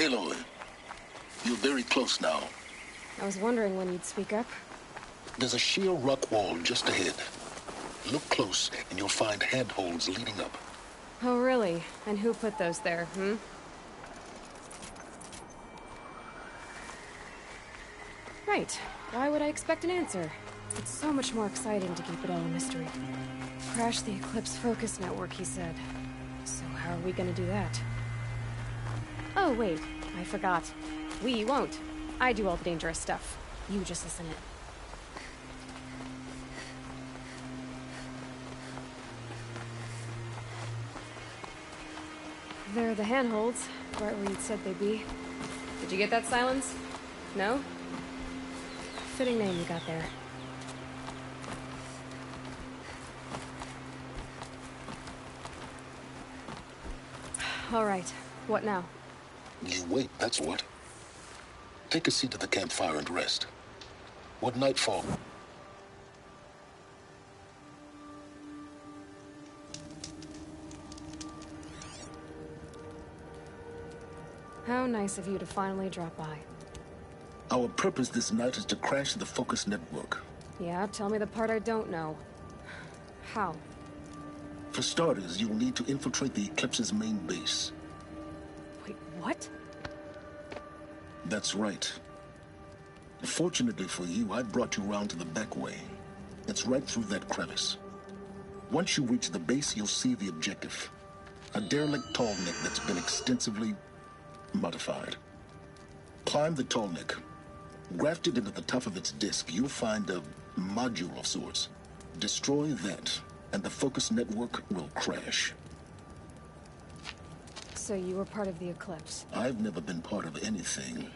Aloy, you're very close now. I was wondering when you'd speak up. There's a sheer rock wall just ahead. Look close, and you'll find handholds leading up. Oh, really? And who put those there, hmm? Right. Why would I expect an answer? It's so much more exciting to keep it all a mystery. Crash the Eclipse focus network, he said. So how are we gonna do that? Oh, wait. I forgot. We won't. I do all the dangerous stuff. You just listen in. There are the handholds, right where you'd said they'd be. Did you get that, Sylens? No? Fitting name you got there. All right. What now? You wait, that's what. Take a seat at the campfire and rest. What nightfall? How nice of you to finally drop by. Our purpose this night is to crash the focus network. Yeah, tell me the part I don't know. How? For starters, you'll need to infiltrate the Eclipse's main base. Wait, what? That's right. Fortunately for you, I brought you around to the back way. It's right through that crevice. Once you reach the base, you'll see the objective. A derelict tall neck that's been extensively modified. Climb the tall neck. Grafted into the top of its disk, you'll find a module of sorts. Destroy that, and the focus network will crash. So you were part of the Eclipse? I've never been part of anything.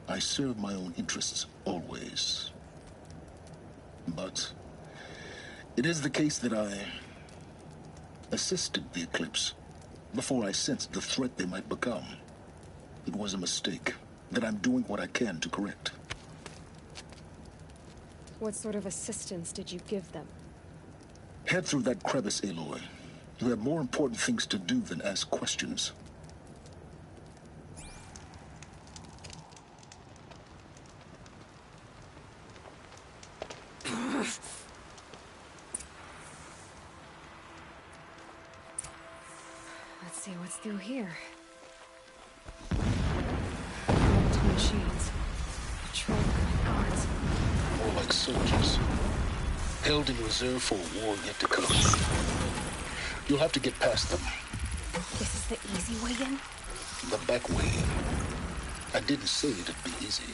I serve my own interests, always. But it is the case that I assisted the Eclipse before I sensed the threat they might become. It was a mistake that I'm doing what I can to correct. What sort of assistance did you give them? Head through that crevice, Aloy. You have more important things to do than ask questions. Let's see what's through here. Two machines. Patrol guards. More like soldiers. Held in reserve for a war yet to come. You'll have to get past them. This is the easy way in? The back way. I didn't say it'd be easy.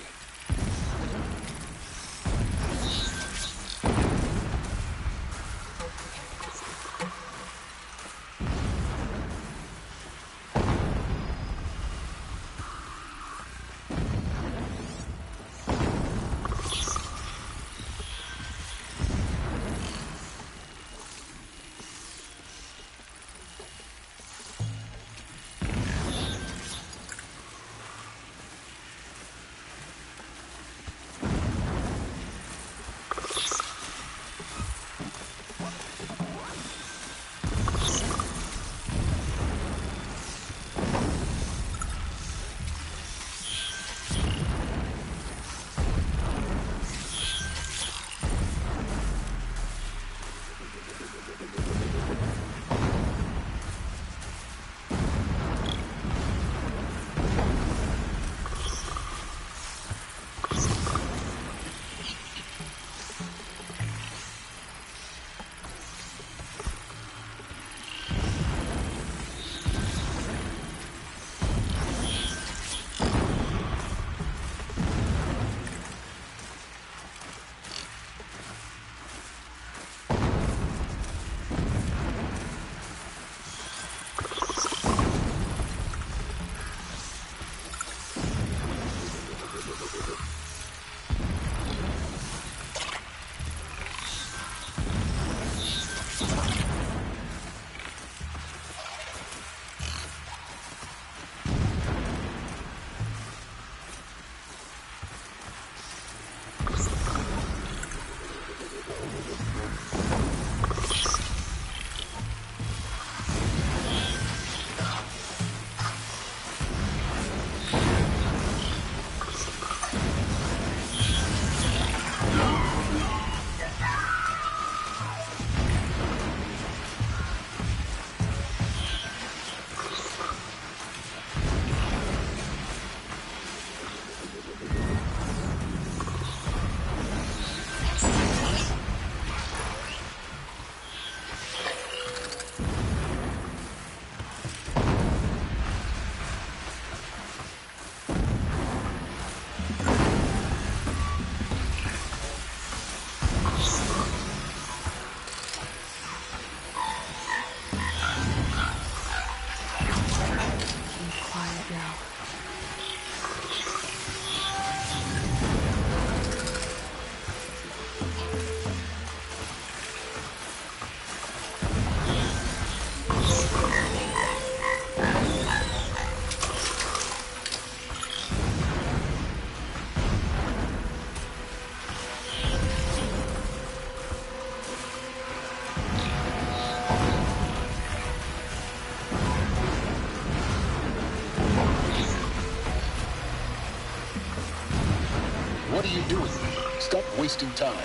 wasting time.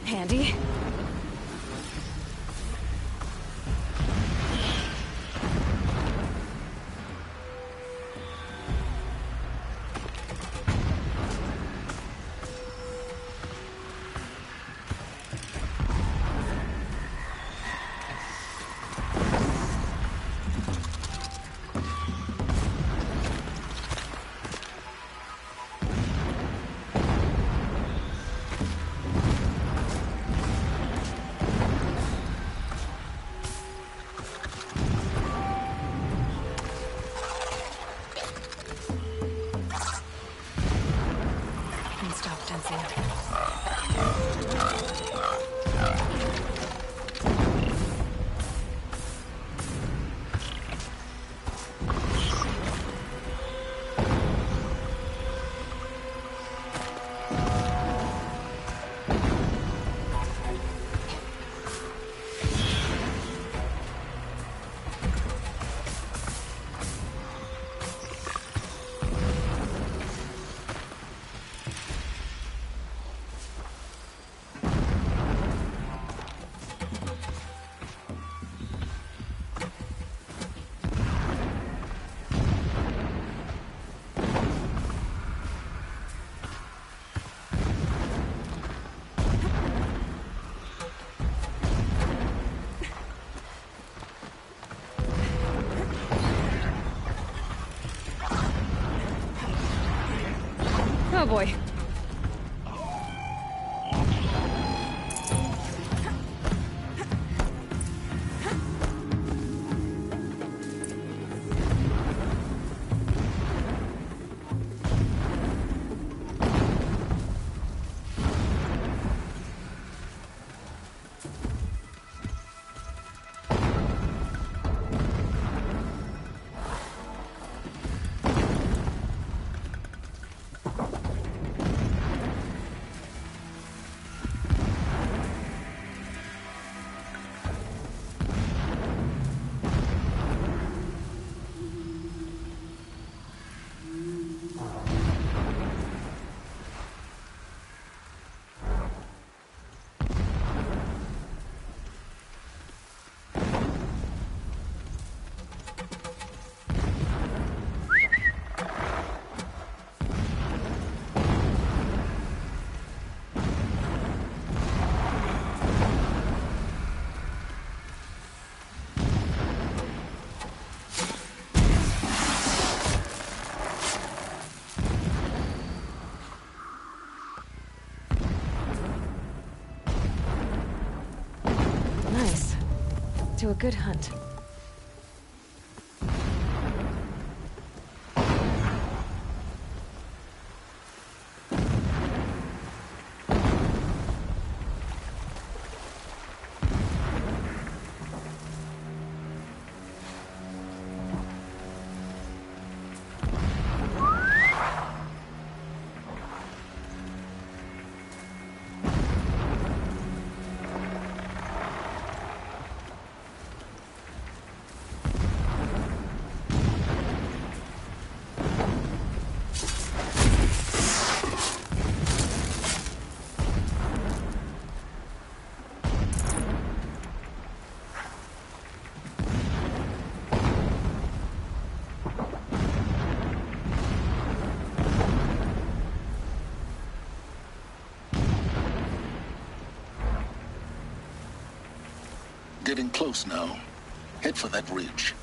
Handy. Stop tensing. Oh boy. Nice. To a good hunt. Getting close now. Head for that ridge.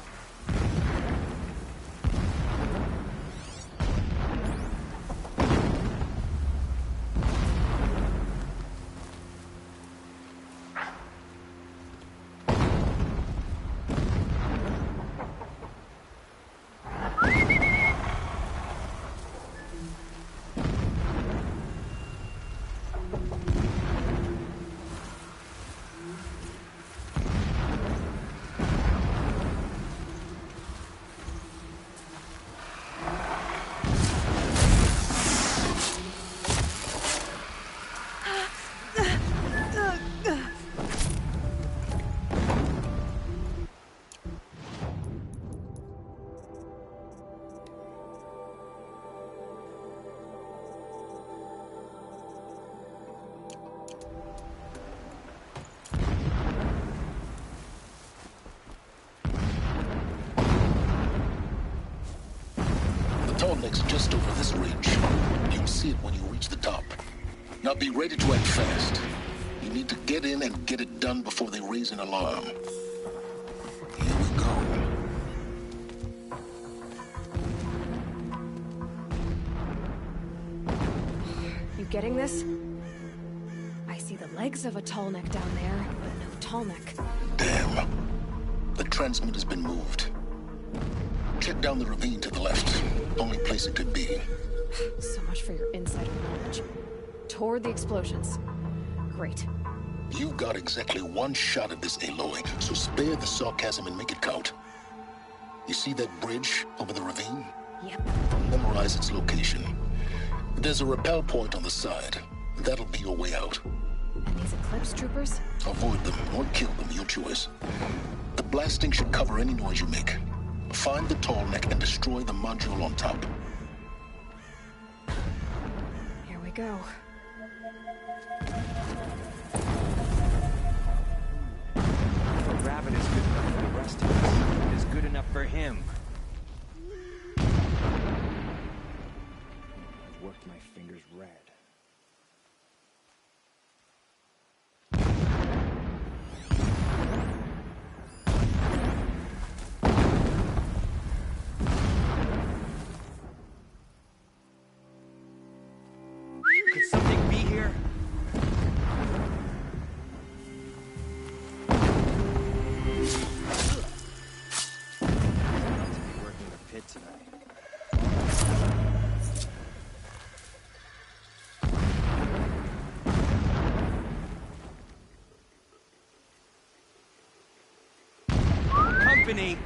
tall neck's just over this ridge. You'll see it when you reach the top. Now be ready to act fast. You need to get in and get it done before they raise an alarm. Here we go. You getting this? I see the legs of a tall neck down there, but no tall neck. Damn. The transmitter's been moved. Check down the ravine to the left. Only place it could be. So much for your insider knowledge. Toward the explosions. Great. You've got exactly one shot at this, Aloy, so spare the sarcasm and make it count. You see that bridge over the ravine? Yep. Memorize its location. There's a rappel point on the side. That'll be your way out. And these Eclipse troopers? Avoid them or kill them, your choice. The blasting should cover any noise you make. Find the tall neck and destroy the module on top. Here we go. The rabbit is good enough for the rest of us. It is good enough for him. I've worked my fingers red. Could something be here? Working the pit tonight. Company.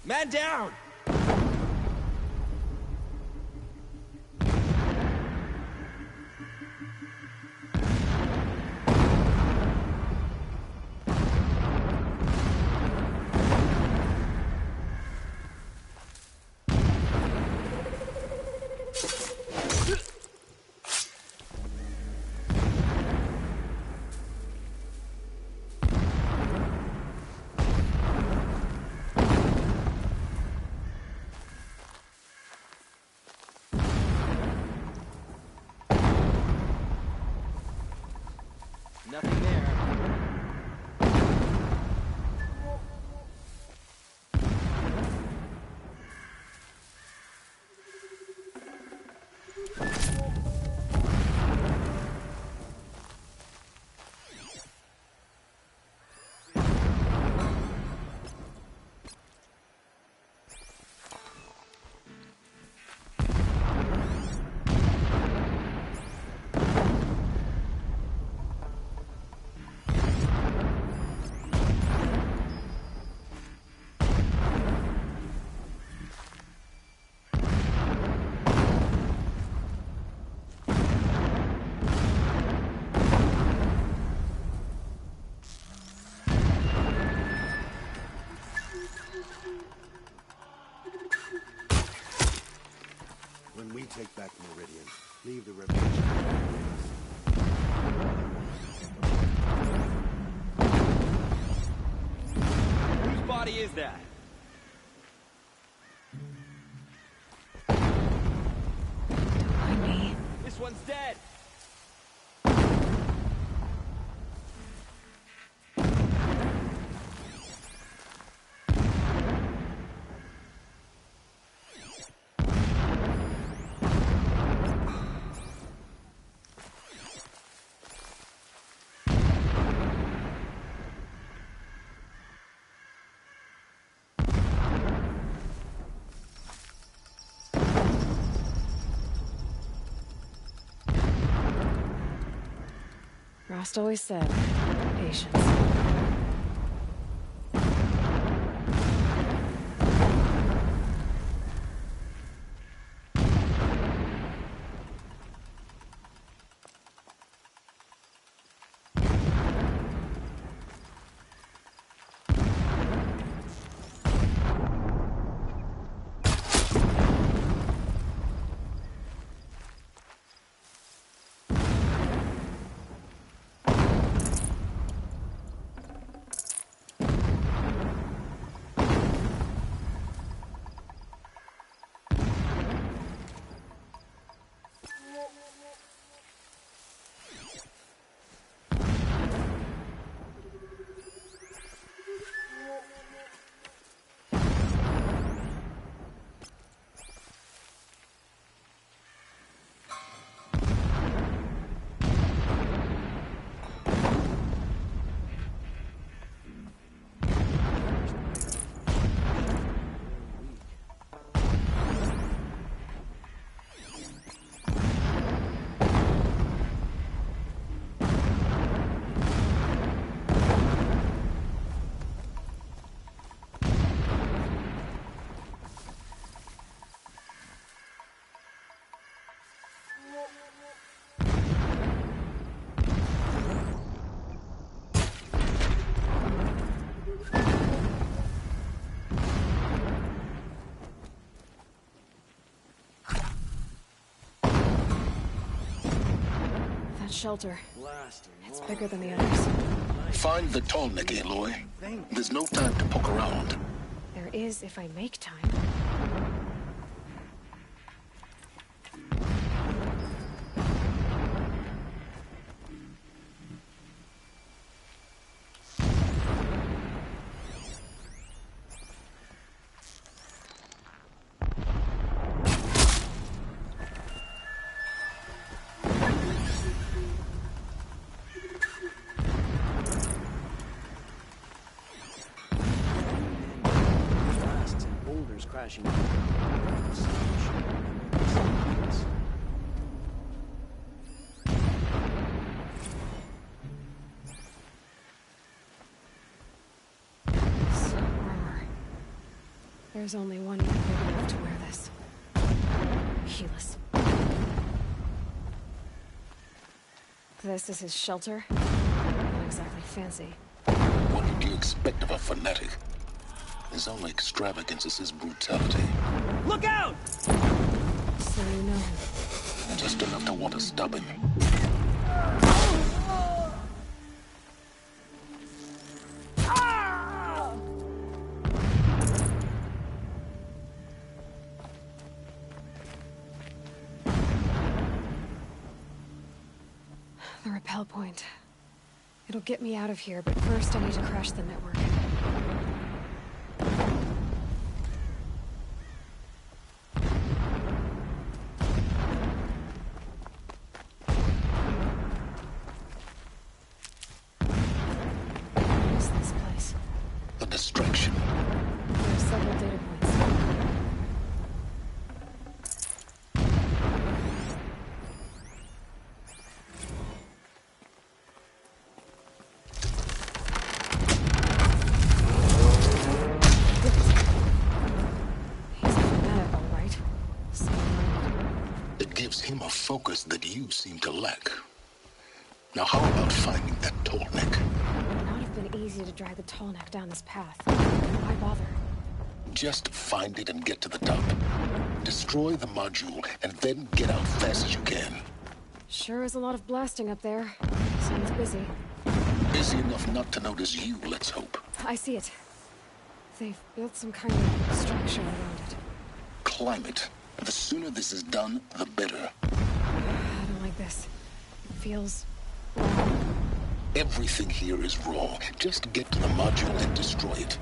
Man down. Nothing there. When we take back Meridian, leave the river. Whose body is that? Don't mind me. This one's dead. Rost always said, patience. shelter. Blasting. It's bigger than the others. Find the tall neck, Aloy. There's no time to poke around. There is if I make time. Fast. Boulders crashing. This armor. There's only one man big enough to wear this. Helis. This is his shelter? Not exactly fancy. What did you expect of a fanatic? His only extravagance is his brutality. Look out! So you know him. Just enough to want to stop him. The rappel point. It'll get me out of here, but first I need to crash the network. What is this place? A distraction. There are several data points. He's a fanatic, all right. It gives him a focus that you seem to lack. Now how about finding that tall neck? It would not have been easy to drag the tall neck down this path. Why bother? Just find it and get to the top. Destroy the module and then get out fast as you can. Sure is a lot of blasting up there. Seems busy. Busy enough not to notice you, let's hope. I see it. They've built some kind of structure around it. Climate. The sooner this is done, the better. I don't like this. It feels... Everything here is raw. Just get to the module and destroy it.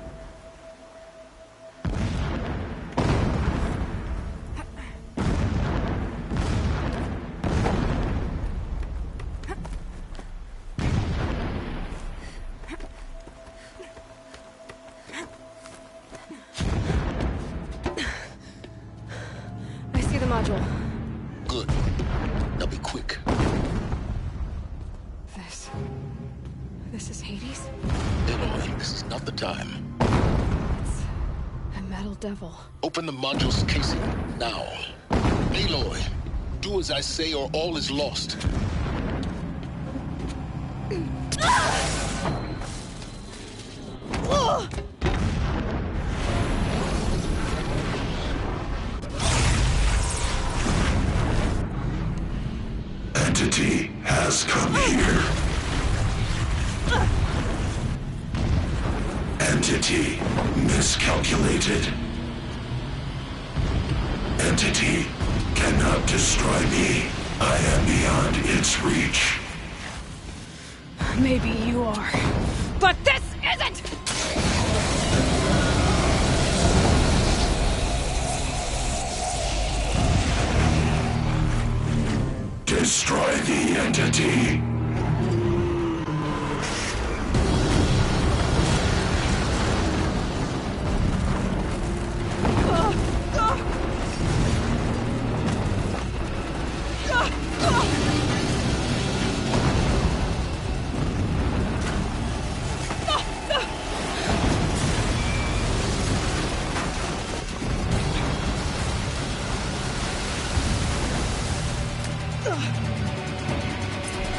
I see the module. Good. Now be quick. This is Hades? Aloy, this is not the time. It's a metal devil. Open the module's casing, now. Aloy, do as I say or all is lost. Entity has come here. Entity miscalculated. Entity cannot destroy me. I am beyond its reach. Maybe you are. But this isn't! Destroy the entity.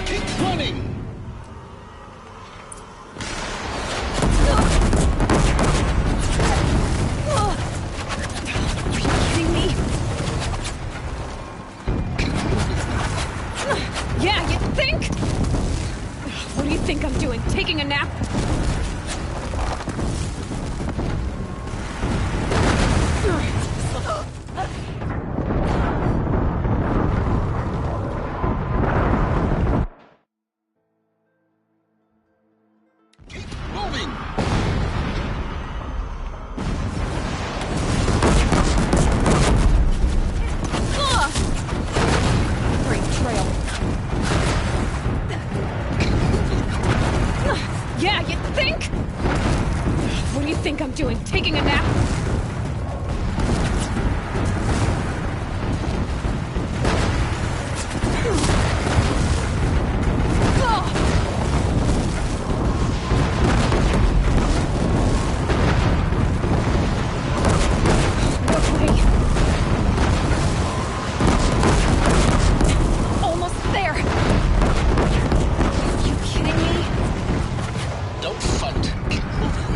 Keep think I'm doing? Taking a nap? Doing? Taking a nap? Almost there! Are you kidding me? Don't fight. Keep moving.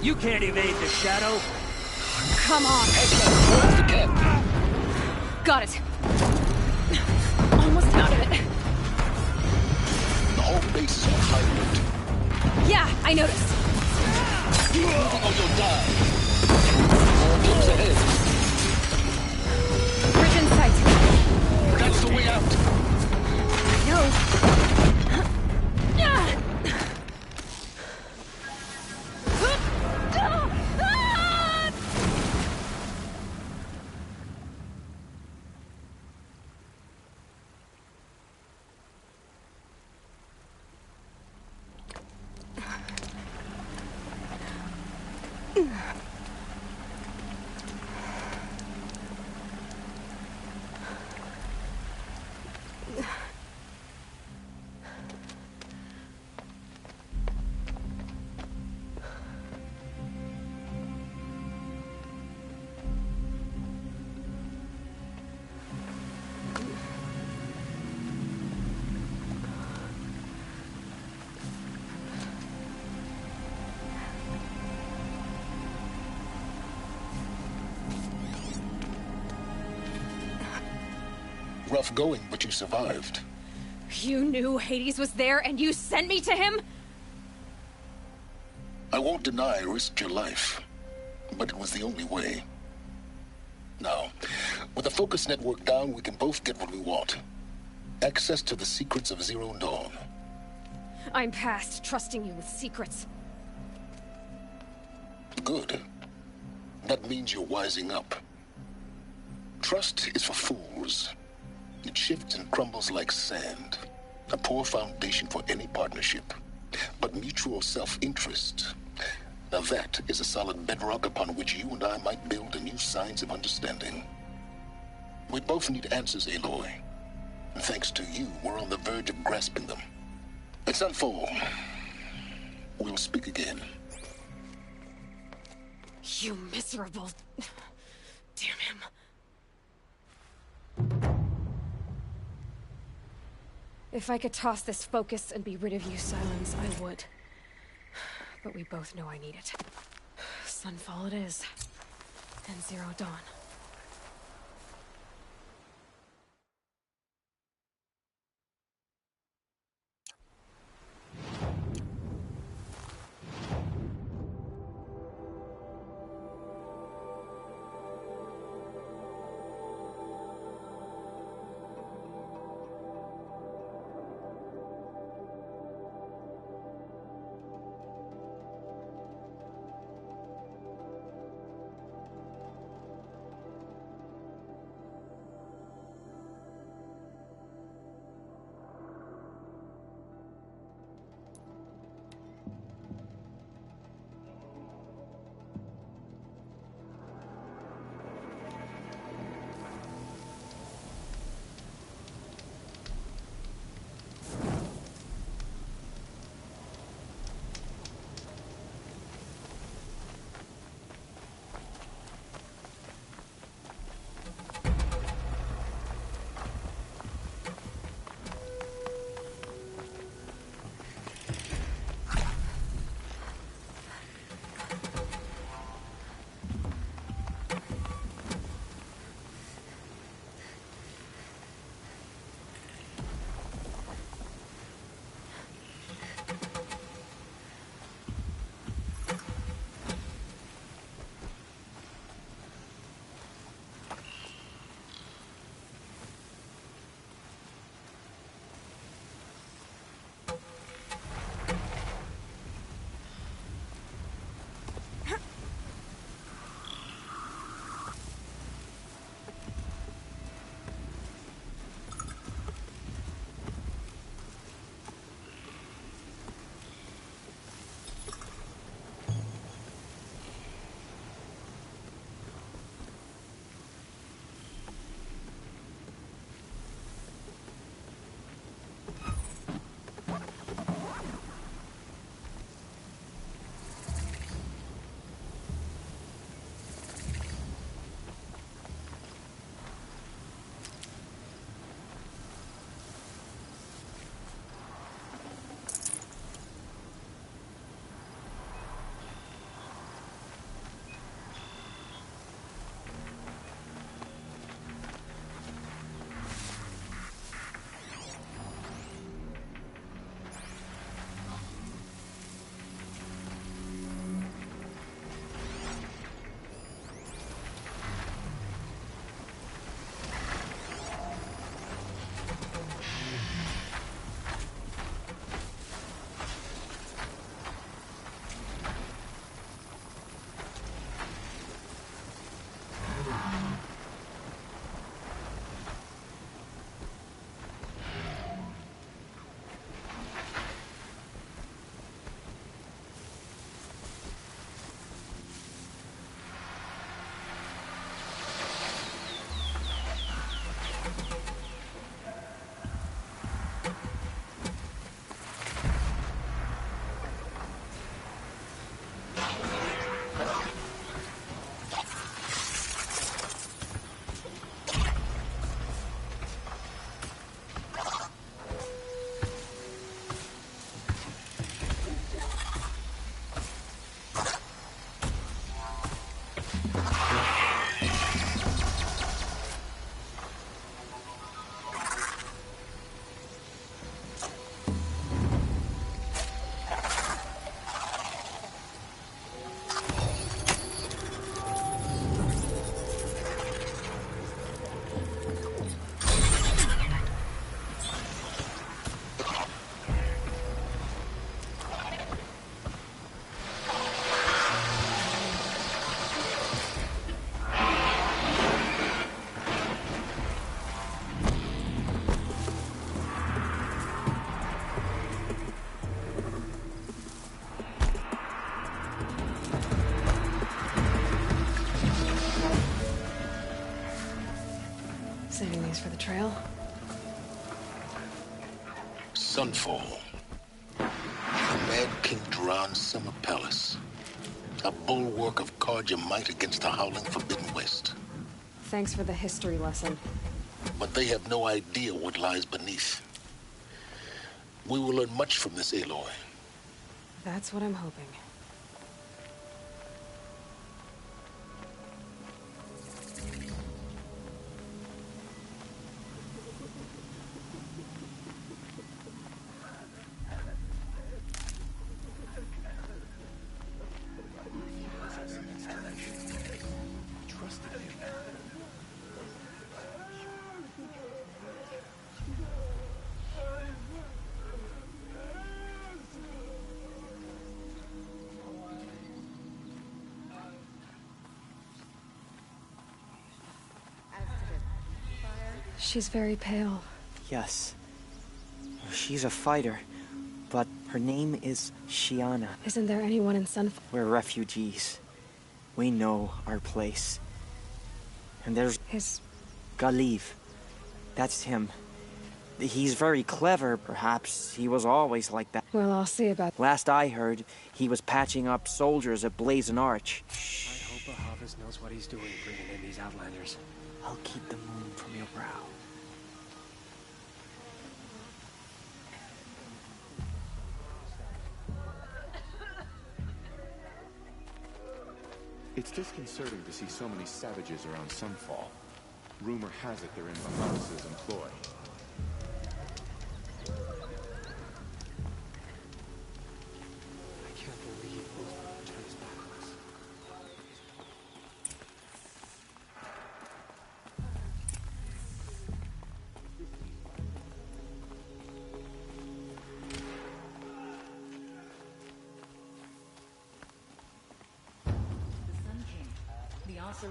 You can't evade the shadow. Come on. Towards the camp. Got it. Almost out of it. The whole base is on high alert. Yeah, I noticed. Keep moving or you'll die. More close ahead. Bridge in sight. That's the way out. No. Rough going, but you survived. You knew Hades was there and you sent me to him? I won't deny I risked your life, but it was the only way. Now, with the focus network down, we can both get what we want. Access to the secrets of Zero Dawn. I'm past trusting you with secrets. Good. That means you're wising up. Trust is for fools. It shifts and crumbles like sand. A poor foundation for any partnership. But mutual self-interest. Now that is a solid bedrock upon which you and I might build a new science of understanding. We both need answers, Aloy. And thanks to you, we're on the verge of grasping them. It's unfold. We'll speak again. You miserable... Damn him. If I could toss this focus and be rid of you, Sylens, I would. But we both know I need it. Sunfall it is. And Zero Dawn. saving these for the trail. Sunfall. Mad King Duran's summer palace. A bulwark of Carja might against the howling Forbidden West. Thanks for the history lesson. But they have no idea what lies beneath. We will learn much from this Aloy. That's what I'm hoping. She's very pale. Yes. She's a fighter, but her name is Shiana. Isn't there anyone in Sunfall? We're refugees. We know our place. And there's Galiv. That's him. He's very clever, perhaps. He was always like that. Well, I'll see about... Last I heard, he was patching up soldiers at Blazon Arch. I hope Ahavas knows what he's doing bringing in these Outlanders. I'll keep the moon from your brow. It's disconcerting to see so many savages around Sunfall. Rumor has it they're in Bahamut' employ. I can't believe Wolfman turns back on us.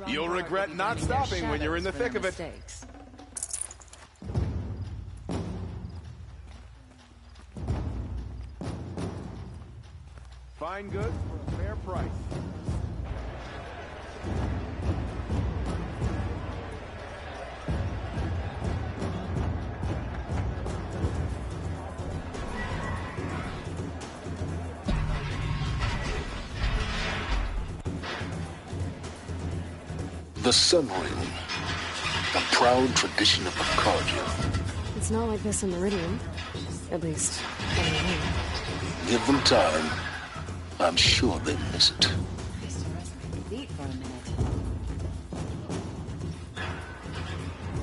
You'll regret not stopping when you're in the thick of it. Fine goods for a fair price. The Sun Ring. A proud tradition of the Carja. It's not like this in Meridian. At least, I don't know. Give them time. I'm sure they miss it.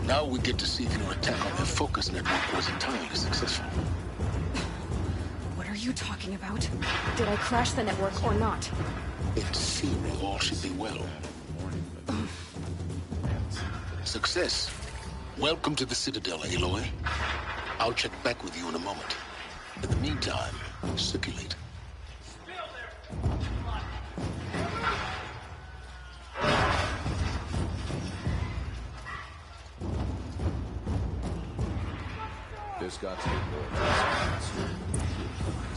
Now we get to see if your attack on their focus network was entirely successful. What are you talking about? Did I crash the network or not? In theory, all should be well. Success. Welcome to the Citadel, Aloy. I'll check back with you in a moment. In the meantime, circulate. This got to be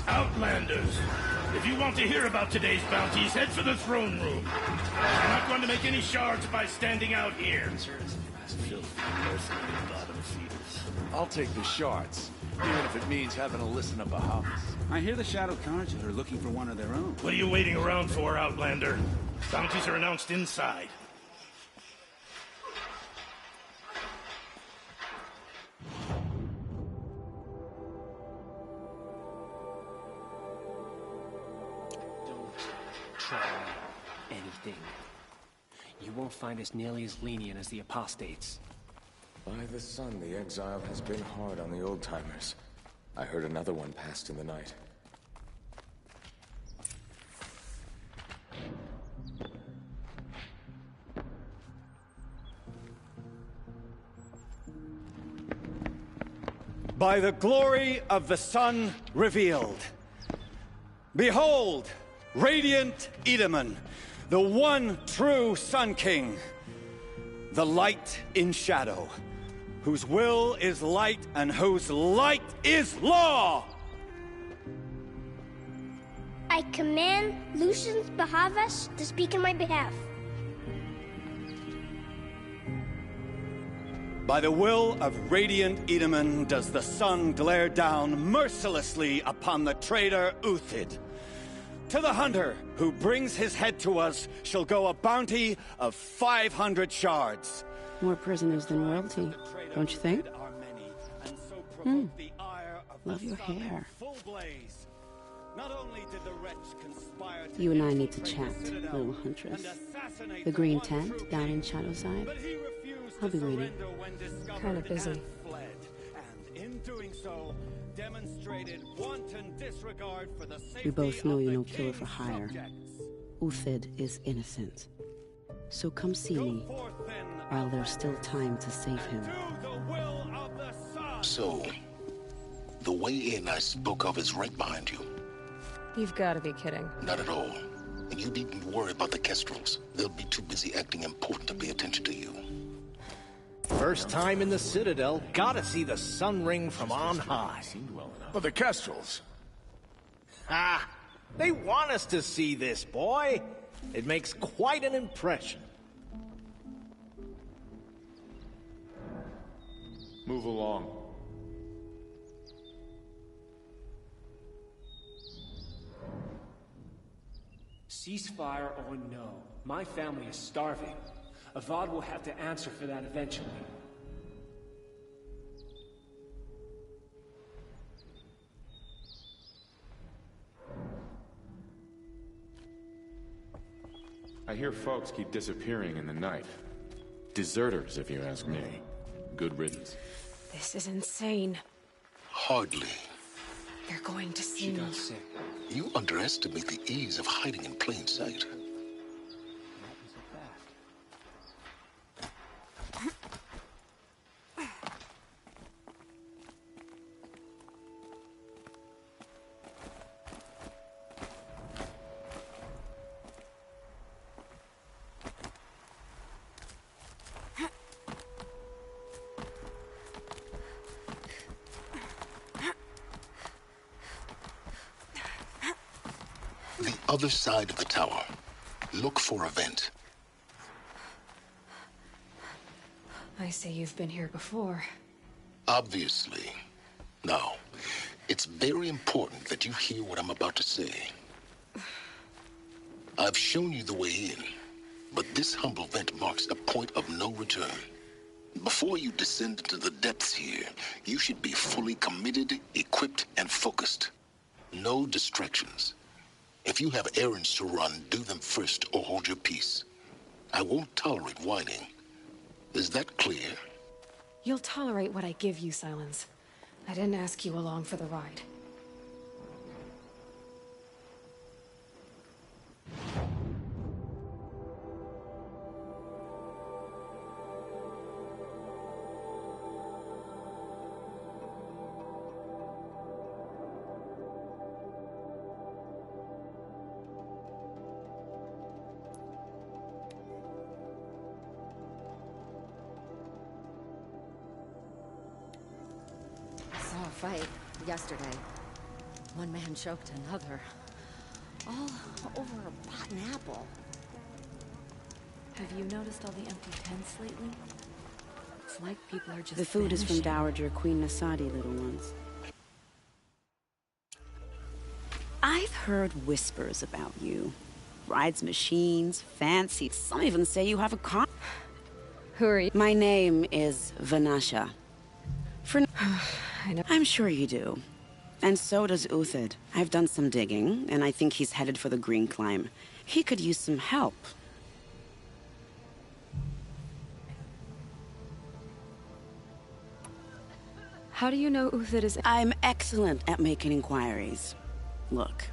Outlanders! If you want to hear about today's bounties, head for the throne room. I'm not going to make any shards by standing out here. I'll take the shards, even if it means having to listen to Bahamut. I hear the Shadow Carja are looking for one of their own. What are you waiting around for, Outlander? Bounties are announced inside. Try anything. You won't find us nearly as lenient as the apostates. By the sun, the exile has been hard on the old-timers. I heard another one passed in the night. By the glory of the sun revealed. Behold, radiant Edaman, the one true Sun King. The light in shadow, whose will is light and whose light is law! I command Lucius Bahavas to speak in my behalf. By the will of radiant Edaman does the sun glare down mercilessly upon the traitor Uthid. To the hunter who brings his head to us shall go a bounty of 500 shards. More prisoners than royalty, don't you think? Love your hair. You and I need to chat, little huntress. The green tent down in Shadowside. I'll be waiting. Kind of busy. We both know you're no killer for hire. Uthid is innocent. So come see me, while there's still time to save him. So, the way in I spoke of is right behind you. You've got to be kidding. Not at all. And you needn't worry about the Kestrels. They'll be too busy acting important to pay attention to you. First time in the Citadel, gotta see the sun ring from on high. But the Kestrels... Ha! They want us to see this, boy! It makes quite an impression. Move along. Ceasefire or no, my family is starving. Avad will have to answer for that eventually. I hear folks keep disappearing in the night. Deserters, if you ask me. Good riddance. This is insane. Hardly. They're going to see She me. got sick. You underestimate the ease of hiding in plain sight. Other side of the tower. Look for a vent. I see you've been here before. Obviously. Now, it's very important that you hear what I'm about to say. I've shown you the way in, but this humble vent marks a point of no return. Before you descend into the depths here, you should be fully committed, equipped, and focused. No distractions. If you have errands to run, do them first or hold your peace. I won't tolerate whining. Is that clear? You'll tolerate what I give you, Sylens. I didn't ask you along for the ride. Fight yesterday. One man choked another. All over a rotten apple. Have you noticed all the empty tents lately? It's like people are just The food is from vanishing. Dowager Queen Nasadi, little ones. I've heard whispers about you. Rides machines, fancy. Some even say you have a car. Who are you? My name is Vanasha. I know. I'm sure you do. And so does Uthid. I've done some digging, and I think he's headed for the Green Climb. He could use some help. How do you know Uthid is... I'm excellent at making inquiries. Look,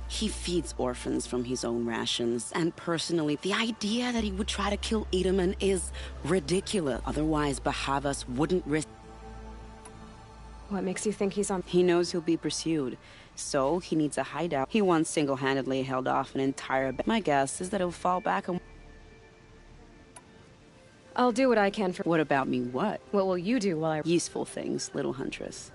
he feeds orphans from his own rations, and personally, the idea that he would try to kill Edaman is ridiculous. Otherwise, Bahavas wouldn't risk... What makes you think he's on... He knows he'll be pursued, so he needs a hideout. He once single-handedly held off an entire... My guess is that he'll fall back on... I'll do what I can for... What about me, what? What will you do while I... Useful things, little huntress.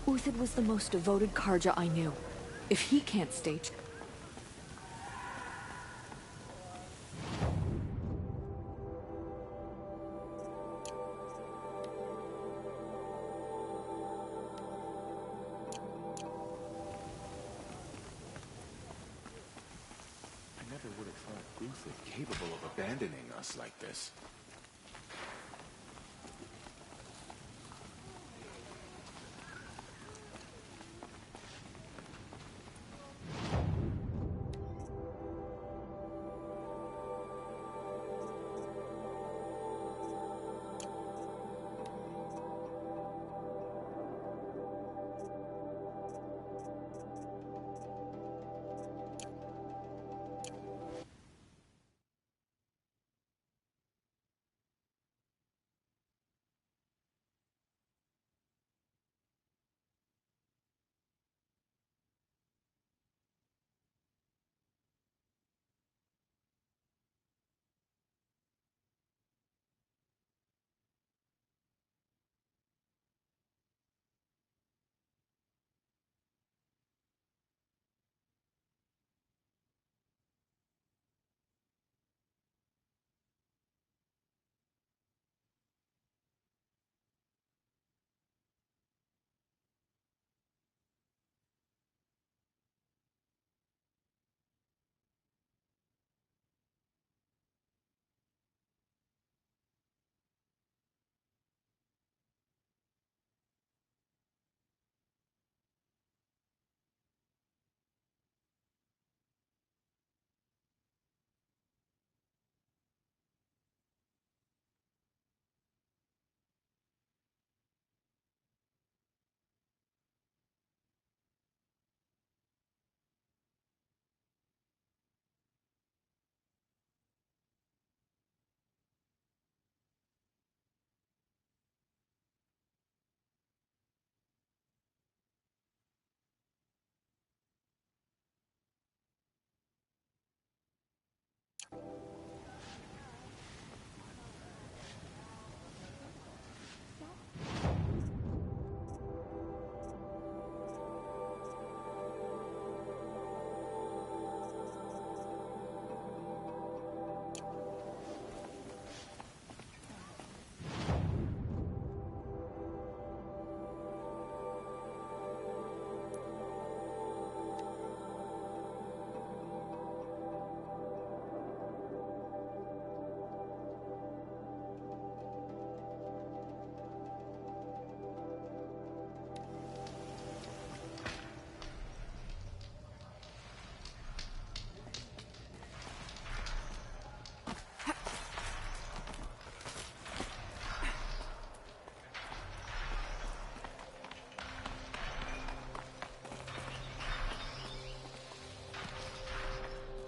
Uthid was the most devoted Karja I knew. If he can't state, Never would have thought Uther capable of abandoning us like this.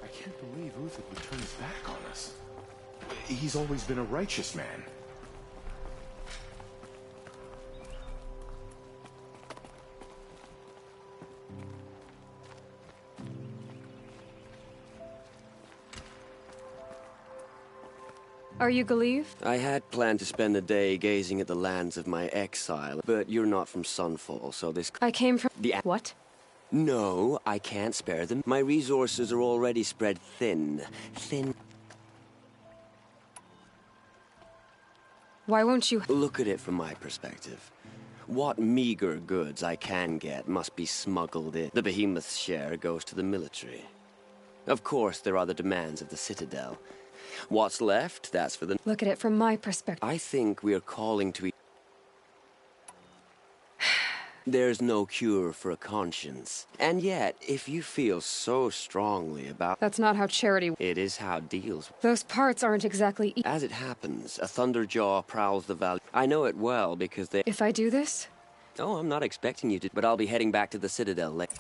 I can't believe Uther would turn his back on us. He's always been a righteous man. Are you Galiv? I had planned to spend the day gazing at the lands of my exile, but you're not from Sunfall, so this... I came from... What? No, I can't spare them. My resources are already spread thin. Thin. Why won't you... Look at it from my perspective. What meager goods I can get must be smuggled in. The behemoth's share goes to the military. Of course, there are the demands of the Citadel. What's left, that's for the... Look at it from my perspective. I think we're calling to... There's no cure for a conscience. And yet, if you feel so strongly about... That's not how charity... It is how deals... Those parts aren't exactly... As it happens, a Thunderjaw prowls the valley. I know it well because they... If I do this? Oh, I'm not expecting you to, but I'll be heading back to the Citadel later.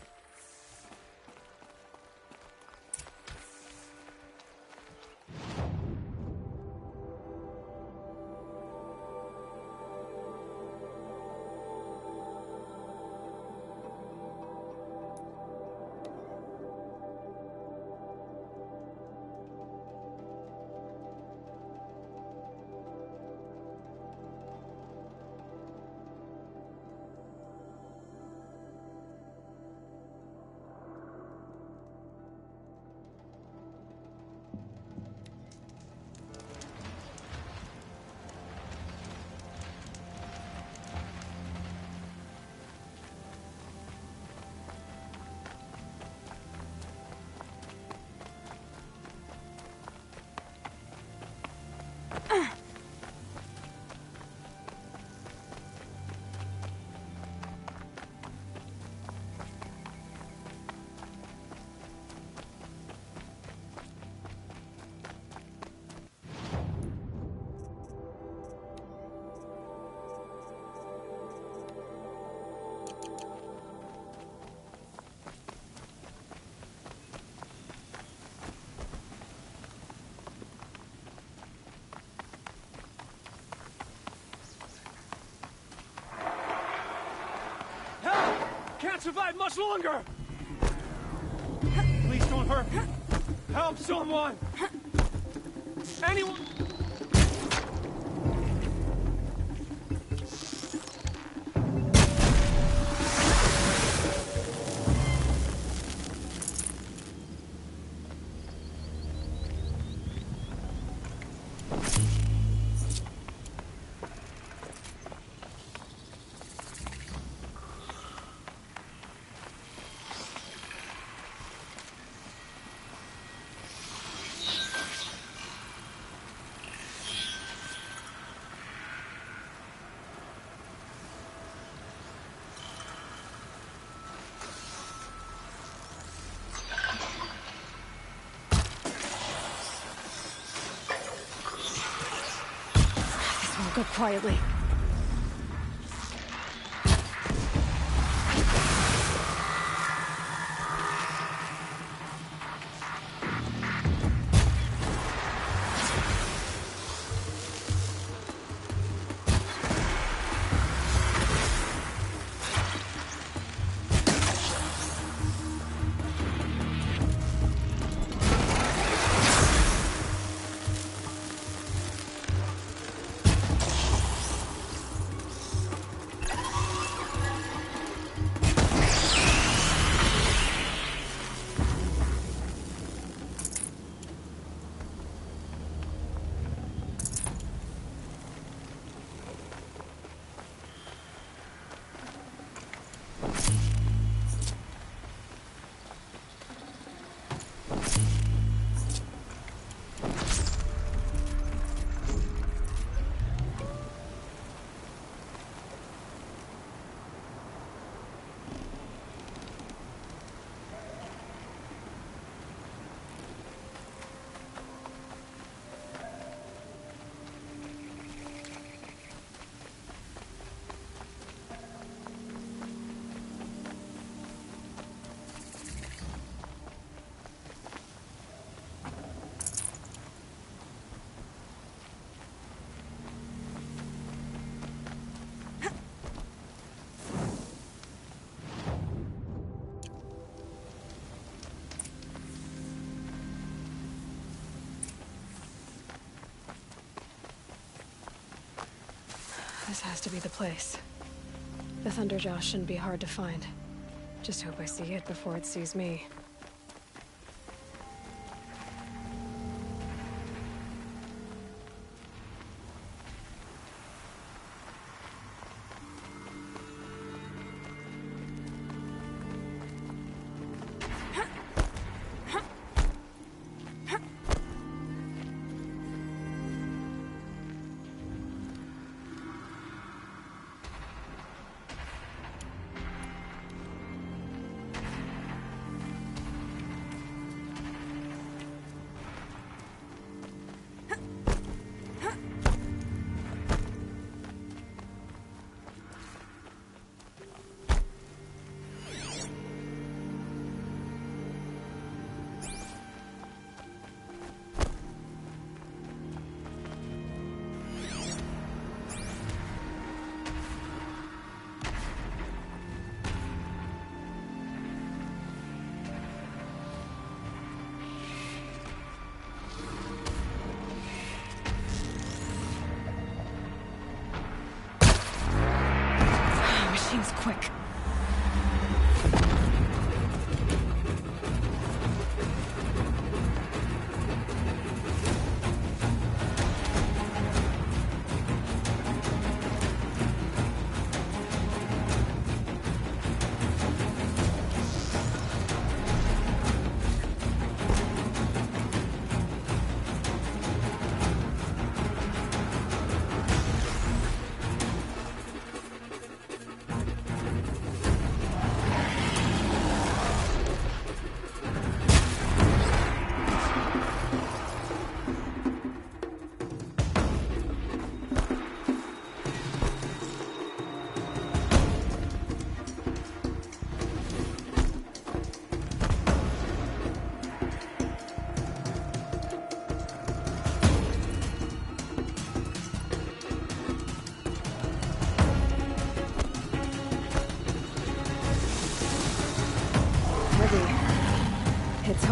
survive much longer! Please don't hurt me. Help someone! Anyone! Go quietly. This has to be the place. The Thunderjaw shouldn't be hard to find. Just hope I see it before it sees me.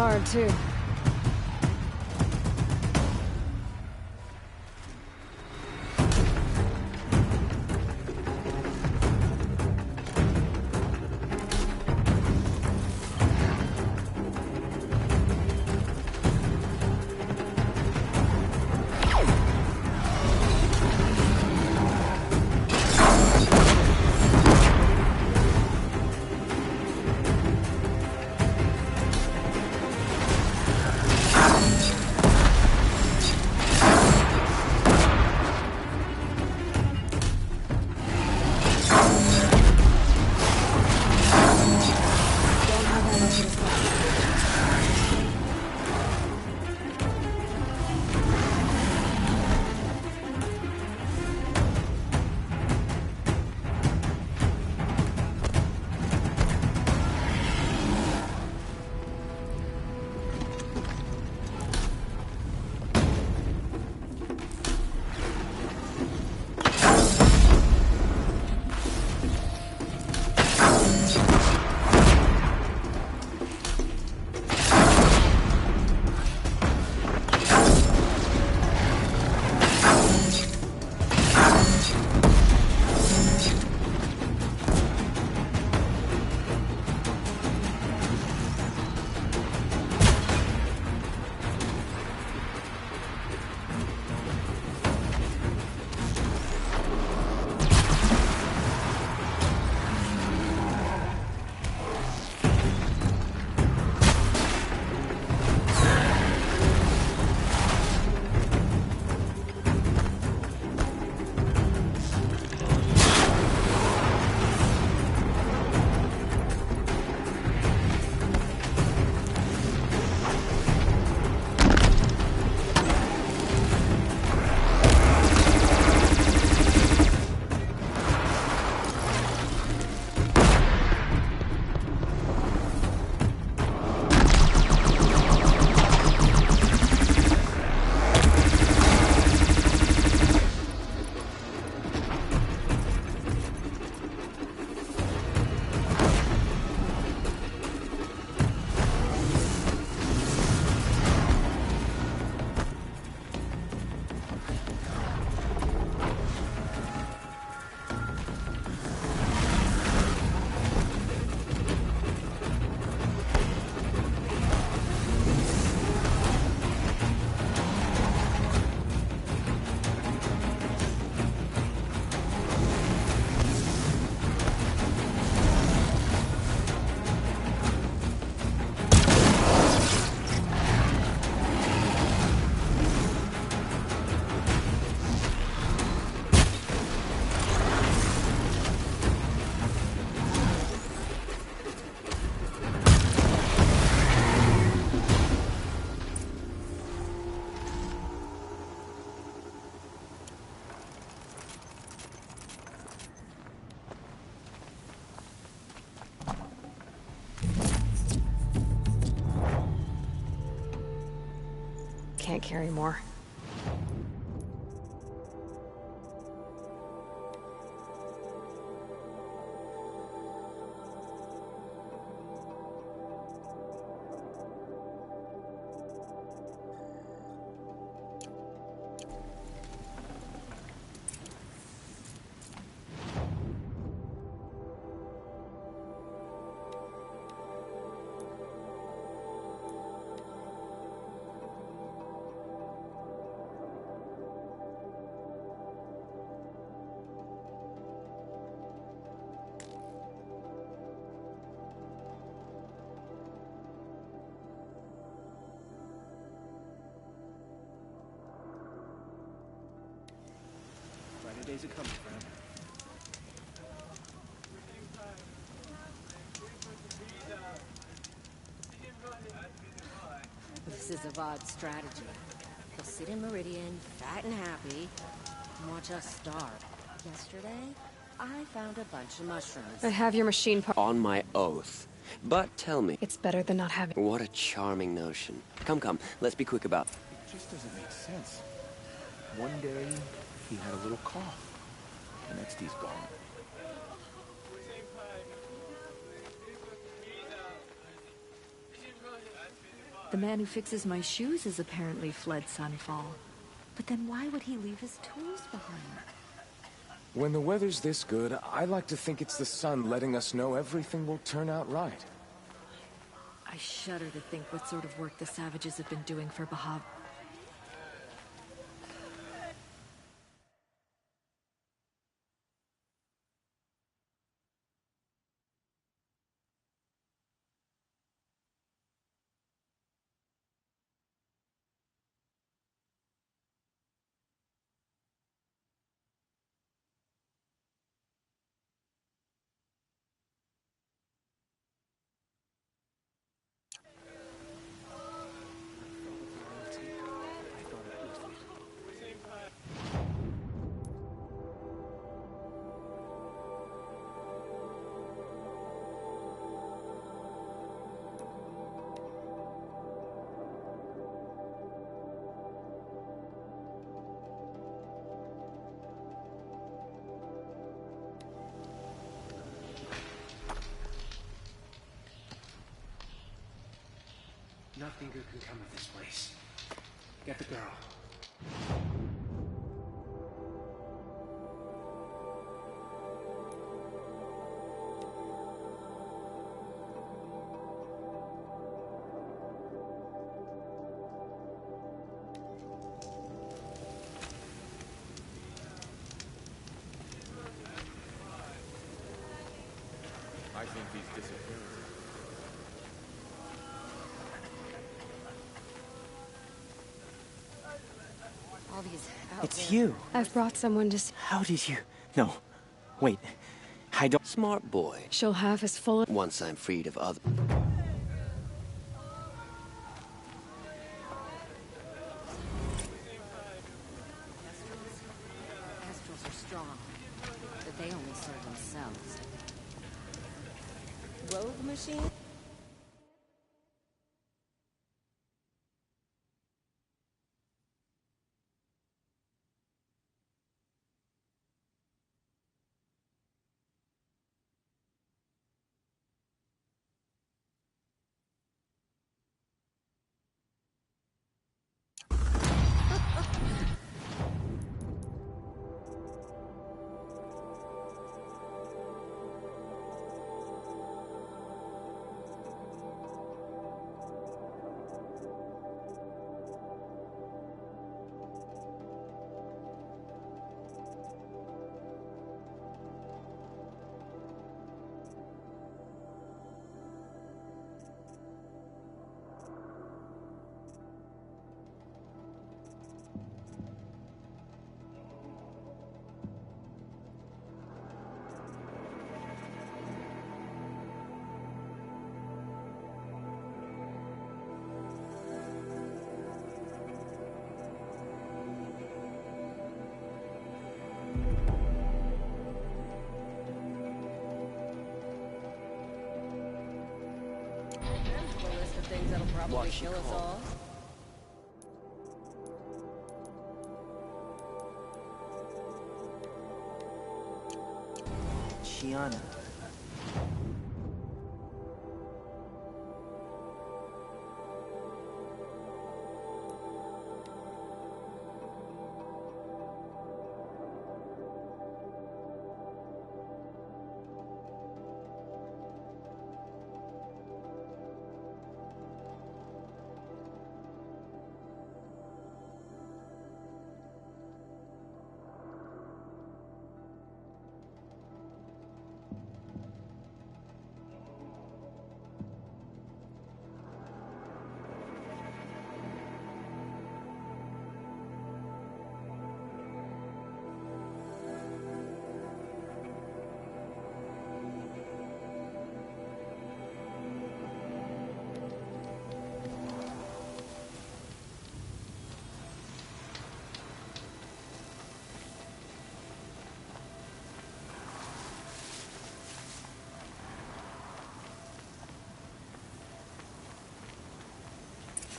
hard, too. Can't carry more. Days are coming, friend. This is Avad's strategy. He'll sit in Meridian, fat and happy, and watch us starve. Yesterday, I found a bunch of mushrooms. I have your machine part. On my oath. But tell me. It's better than not having. What a charming notion. Come, let's be quick about. It just doesn't make sense. One day, he had a little cough. The next he's gone. The man who fixes my shoes has apparently fled Sunfall. But then why would he leave his tools behind? When the weather's this good, I like to think it's the sun letting us know everything will turn out right. I shudder to think what sort of work the savages have been doing for Bahav. Nothing good can come of this place. Get the girl. I think these disappearances. All these It's you. I've brought someone to see. How did you... No. Wait. I don't... Smart boy. She'll have his full... Once I'm freed of other... Kestrels are strong, but they only serve themselves. Rogue machine? Things that'll probably kill us all. Shiana.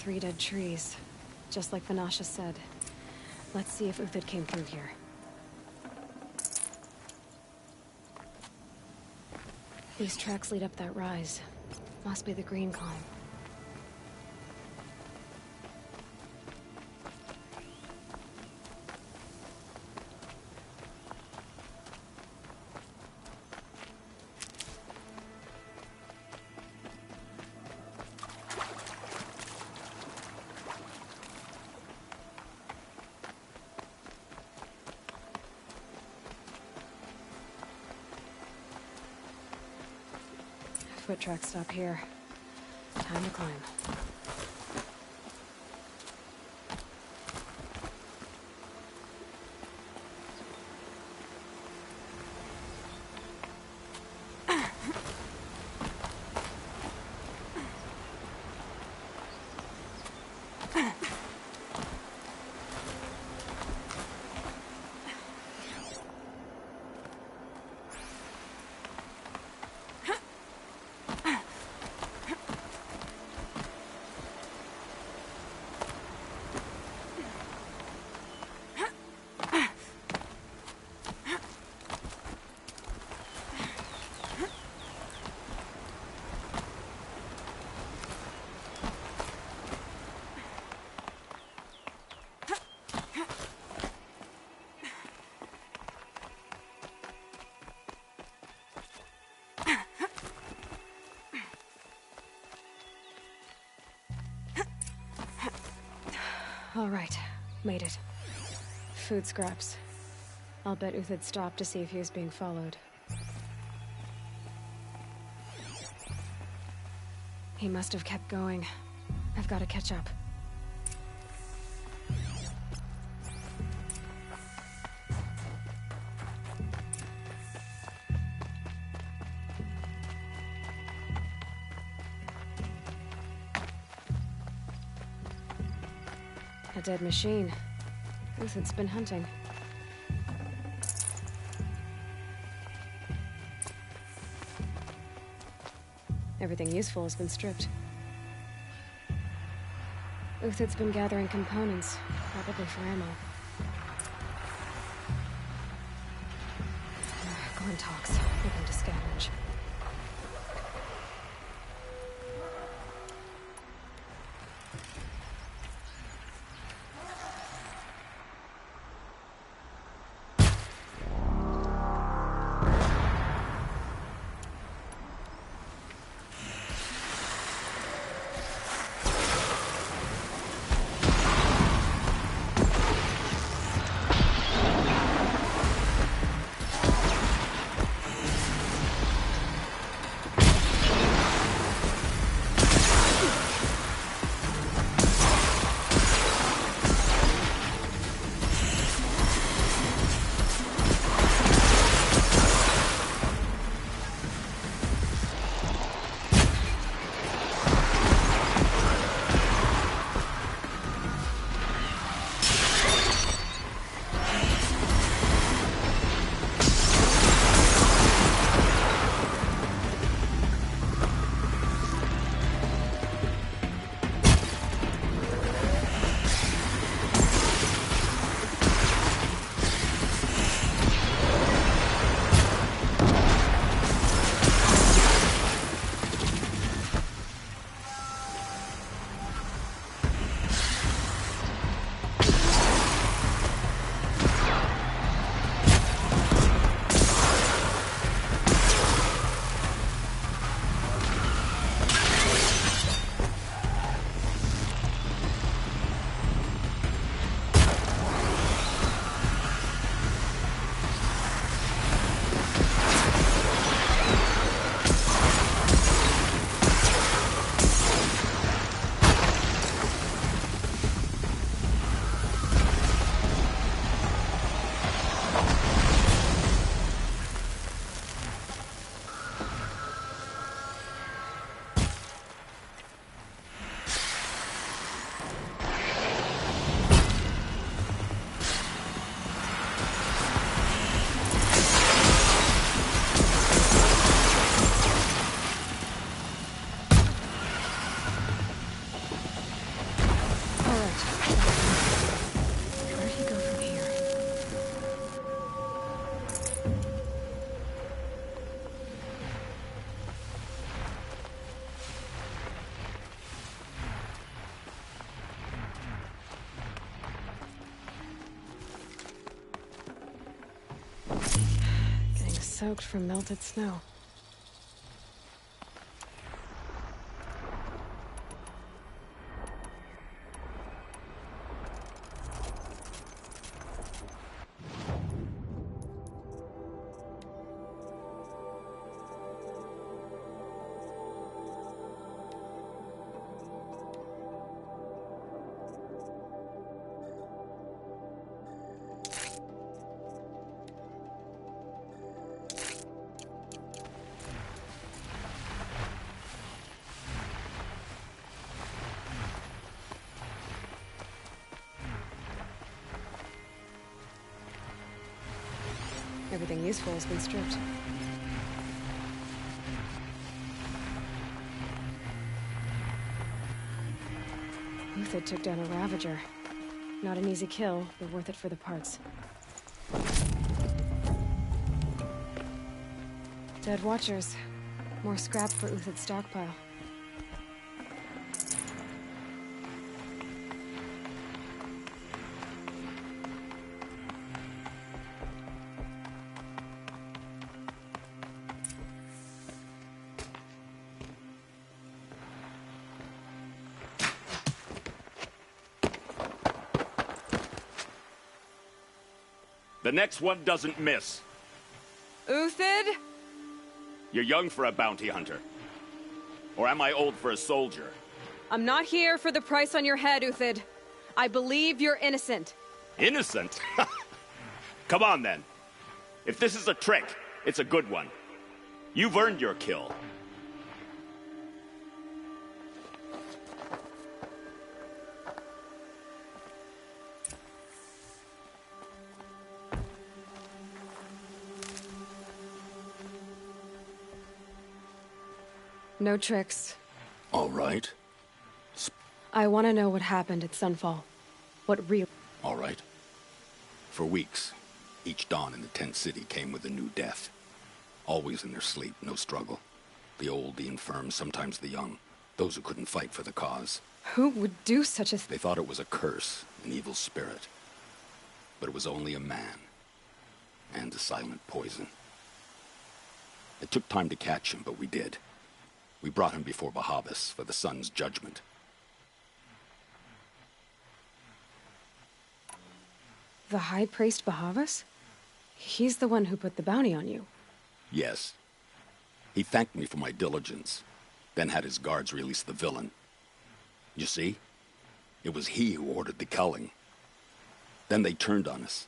Three dead trees. Just like Vanasha said. Let's see if Uthid came through here. These tracks lead up that rise. Must be the green climb. foot tracks stop here. Time to climb. All right, made it. Food scraps. I'll bet Uthid stopped to see if he was being followed. He must have kept going. I've got to catch up. A dead machine. Uthid's been hunting. Everything useful has been stripped. Uthid's been gathering components, probably for ammo. Glenn talks. Looking to scavenge. Soaked from melted snow. Everything useful has been stripped. Uthid took down a Ravager. Not an easy kill, but worth it for the parts. Dead Watchers. More scrap for Uthid's stockpile. The next one doesn't miss. Uthid? You're young for a bounty hunter. Or am I old for a soldier? I'm not here for the price on your head, Uthid. I believe you're innocent. Innocent? Come on, then. If this is a trick, it's a good one. You've earned your kill. No tricks. All right. I want to know what happened at Sunfall. What real... All right. For weeks, each dawn in the tent city came with a new death. Always in their sleep, no struggle. The old, the infirm, sometimes the young. Those who couldn't fight for the cause. Who would do such a... They thought it was a curse, an evil spirit. But it was only a man. And a silent poison. It took time to catch him, but we did. We brought him before Bahavas for the sun's judgment. The High Priest Bahavas? He's the one who put the bounty on you. Yes. He thanked me for my diligence, then had his guards release the villain. You see? It was he who ordered the culling. Then they turned on us.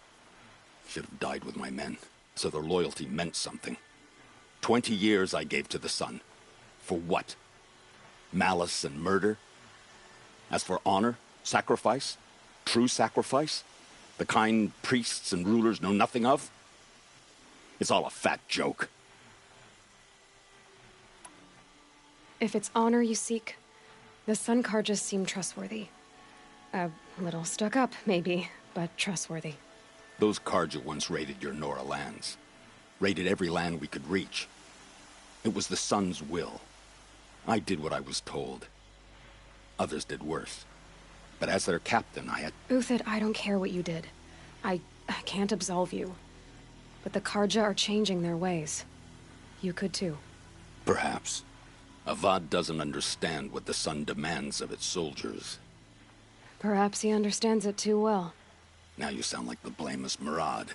Should have died with my men, so their loyalty meant something. 20 years I gave to the sun. For what? Malice and murder? As for honor, sacrifice, true sacrifice, the kind priests and rulers know nothing of? It's all a fat joke. If it's honor you seek, the Sun Karjas seem trustworthy. A little stuck up, maybe, but trustworthy. Those Karja once raided your Nora lands. Raided every land we could reach. It was the Sun's will. I did what I was told. Others did worse. But as their captain, I had... Uthid, I don't care what you did. I can't absolve you. But the Karja are changing their ways. You could too. Perhaps. Avad doesn't understand what the Sun demands of its soldiers. Perhaps he understands it too well. Now you sound like the blameless Murad.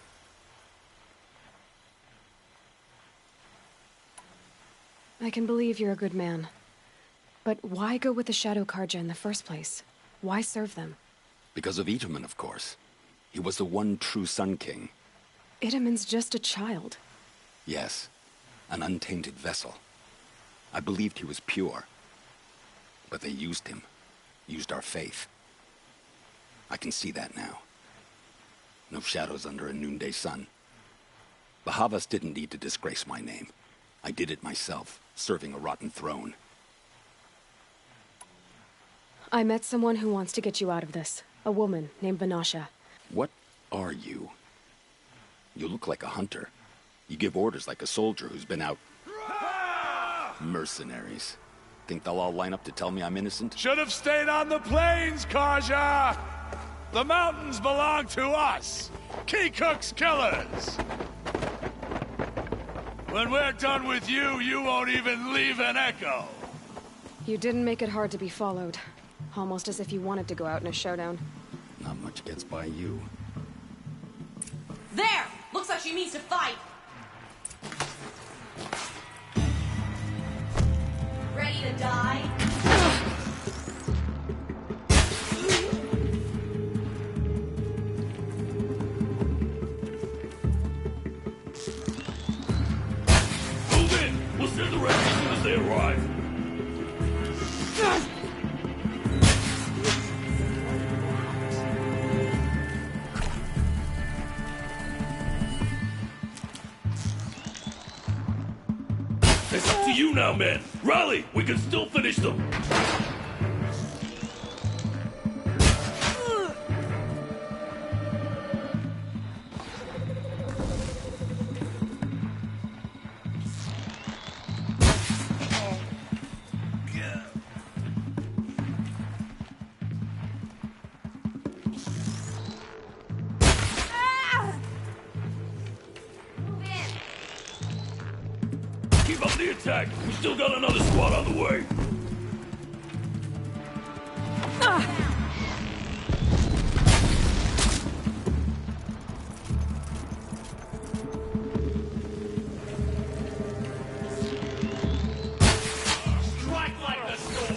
I can believe you're a good man. But why go with the Shadow Karja in the first place? Why serve them? Because of Itaman, of course. He was the one true Sun King. Itaman's just a child. Yes, an untainted vessel. I believed he was pure. But they used him. Used our faith. I can see that now. No shadows under a noonday sun. Bahavas didn't need to disgrace my name. I did it myself, serving a rotten throne. I met someone who wants to get you out of this. A woman named Vanasha. What are you? You look like a hunter. You give orders like a soldier who's been out... Mercenaries. Think they'll all line up to tell me I'm innocent? Should have stayed on the plains, Karja! The mountains belong to us! Kikuk's killers! When we're done with you, you won't even leave an echo! You didn't make it hard to be followed. Almost as if you wanted to go out in a showdown. Not much gets by you. There! Looks like she means to fight! Ready to die? Move in! We'll send the rest as soon as they arrive. It's up to you now, men. Rally! We can still finish them. Keep up the attack. We still got another squad on the way. Strike like the storm.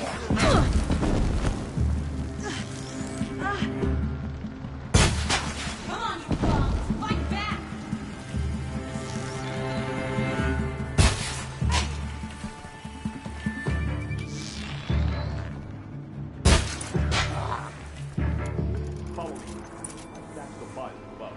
Come on, you bums! Fight back! Follow me. That's the body above.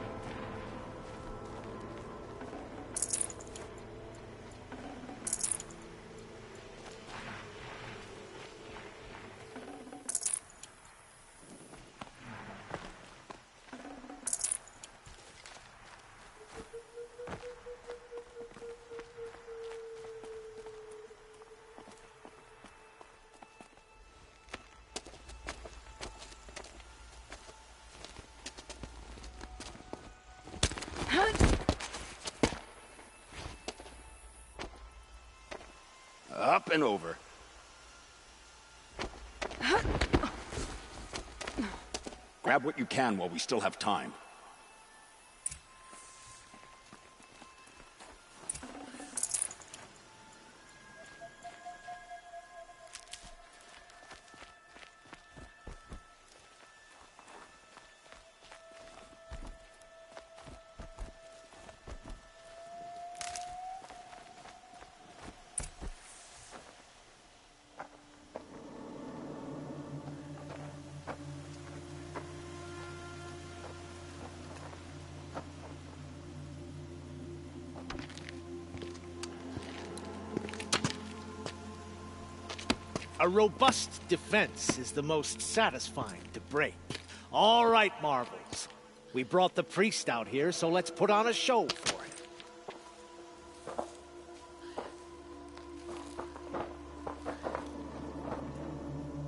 Up and over. Grab what you can while we still have time. A robust defense is the most satisfying to break. All right, Marvels. We brought the priest out here, so let's put on a show for him.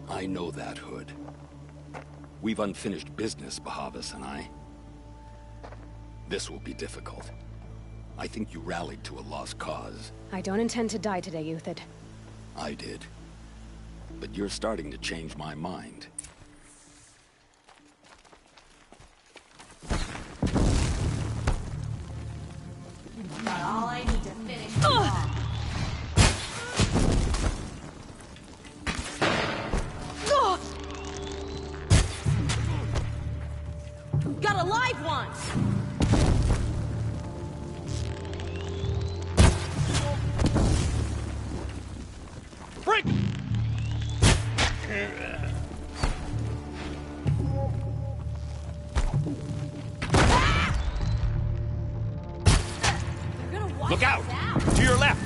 I know that, Hood. We've unfinished business, Bahavas and I. This will be difficult. I think you rallied to a lost cause. I don't intend to die today, Euthyd. I did. But you're starting to change my mind. Got all I need to finish the off. Got a live one! Break! Look out! To your left!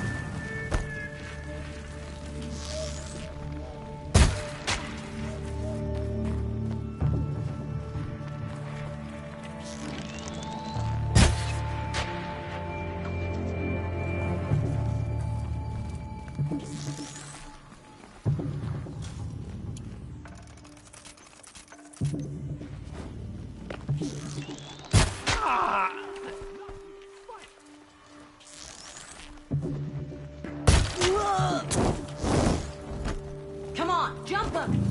Come on, jump him!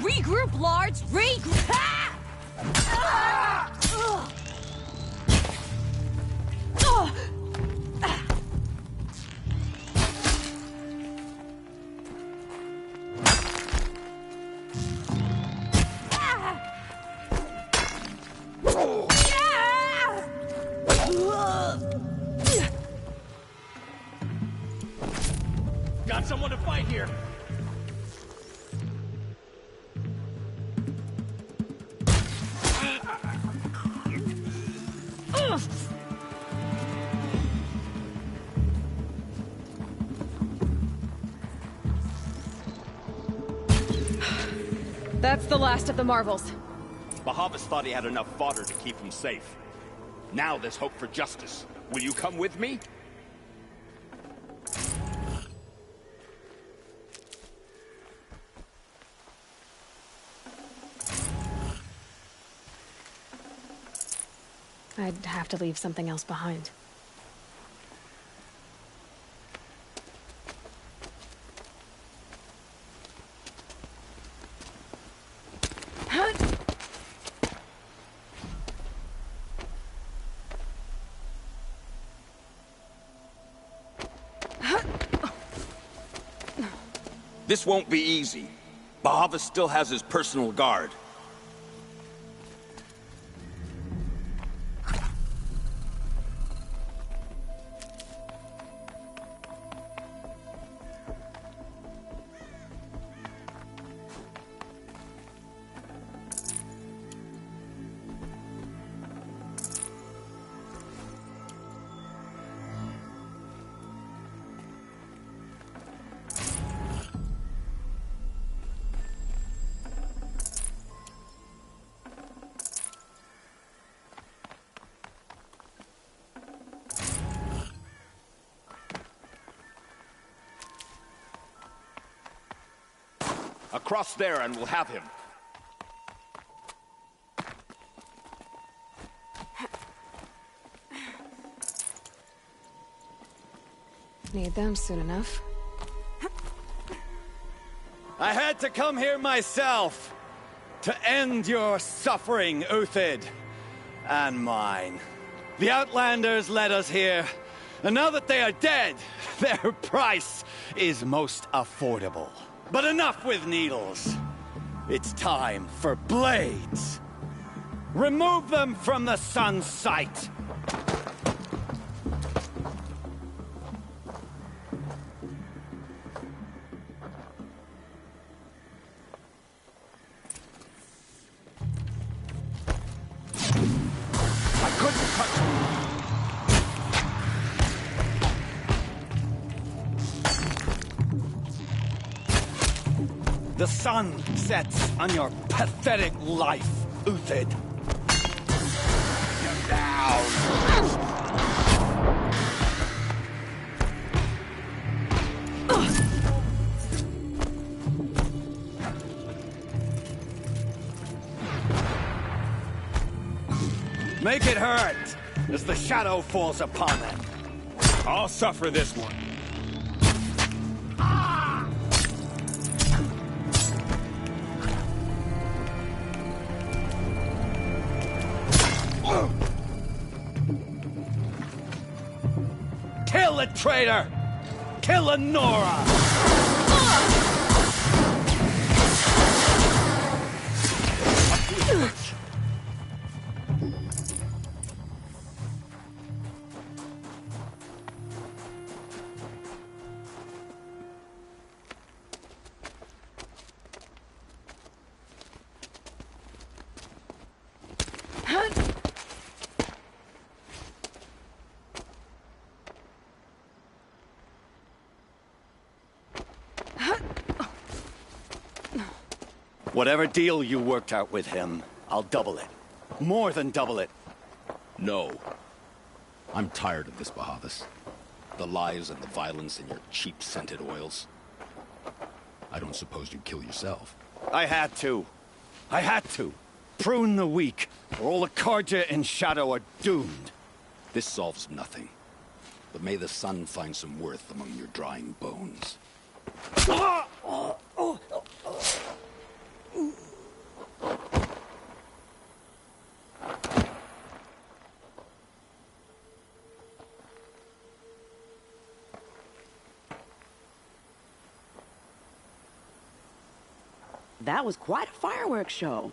Regroup, Lards! Regroup! That's the last of the marvels. Bahavas thought he had enough fodder to keep him safe. Now there's hope for justice. Will you come with me? I'd have to leave something else behind. This won't be easy. Bahavas still has his personal guard. Across there and we'll have him. Need them soon enough. I had to come here myself to end your suffering, Uthid, and mine. The Outlanders led us here, and now that they are dead, their price is most affordable. But enough with needles. It's time for blades. Remove them from the sun's sight. I couldn't touch them. The sun sets on your pathetic life, Uthid. Get down! Make it hurt as the shadow falls upon them. I'll suffer this one. Kill the traitor! Kill Lenora! Whatever deal you worked out with him, I'll double it. More than double it. No. I'm tired of this, Bahavas. The lies and the violence and your cheap-scented oils. I don't suppose you'd kill yourself. I had to. I had to. Prune the weak, or all the Karja in Shadow are doomed. This solves nothing. But may the sun find some worth among your drying bones. That was quite a fireworks show.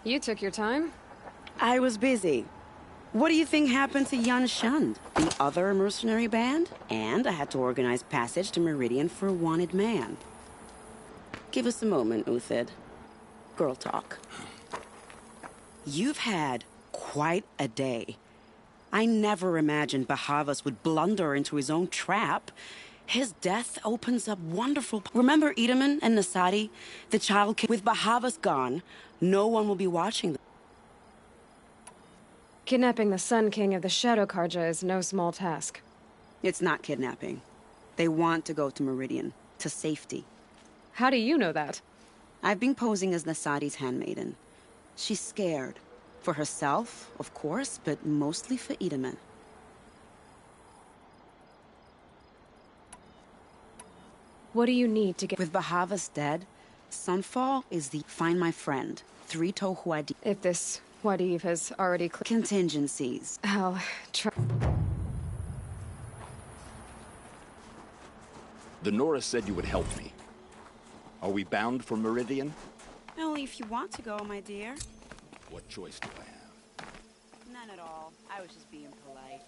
You took your time? I was busy. What do you think happened to Yan Shund, the other mercenary band? And I had to organize passage to Meridian for a wanted man. Give us a moment, Uthid. Girl talk. You've had quite a day. I never imagined Bahavas would blunder into his own trap. His death opens up wonderful... Remember Itaman and Nasadi? The child kid? With Bahavas gone, no one will be watching them. Kidnapping the Sun King of the Shadow Karja is no small task. It's not kidnapping. They want to go to Meridian, to safety. How do you know that? I've been posing as Nasadi's handmaiden. She's scared. For herself, of course, but mostly for Itaman. What do you need to get... With Bahavas dead, Sunfall is the find my friend, three-toe Huadi. If this Huadiv has already... Contingencies. I'll try... The Nora said you would help me. Are we bound for Meridian? Only if you want to go, my dear. What choice do I have? None at all. I was just being polite.